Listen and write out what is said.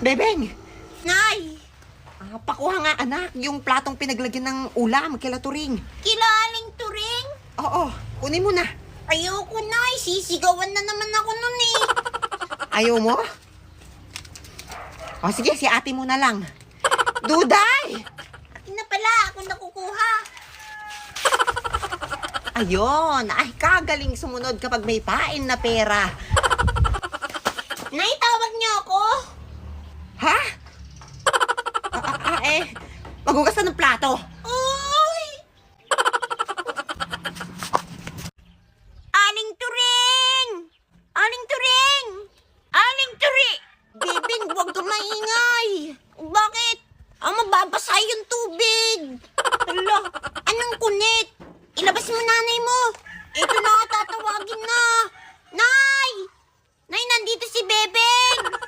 Bebeng! Nay! Pakuha nga anak, yung platong pinaglagyan ng ulam, kila Turing. Kilaling Turing? Oo, kunin mo na. Ayoko, Nay. Sisigawan na naman ako nun eh. Ayaw mo? O sige, si ate mo na lang. Duday! Akin na pala, ako nakukuha. Ayun, ay kagaling sumunod kapag may pain na pera. Nay, tawag niyo ako? Ha? Maghugas na ng plato. Uy! Aling Turing! Aling Turing! Aling Turing! Bebeng, huwag ka maingay. Bakit? Mababasa yung tubig. Hala, anong kunit? Ilabas mo nanay mo. Ito na, tatawagin na. Nay! Nay, nandito si Bebeng.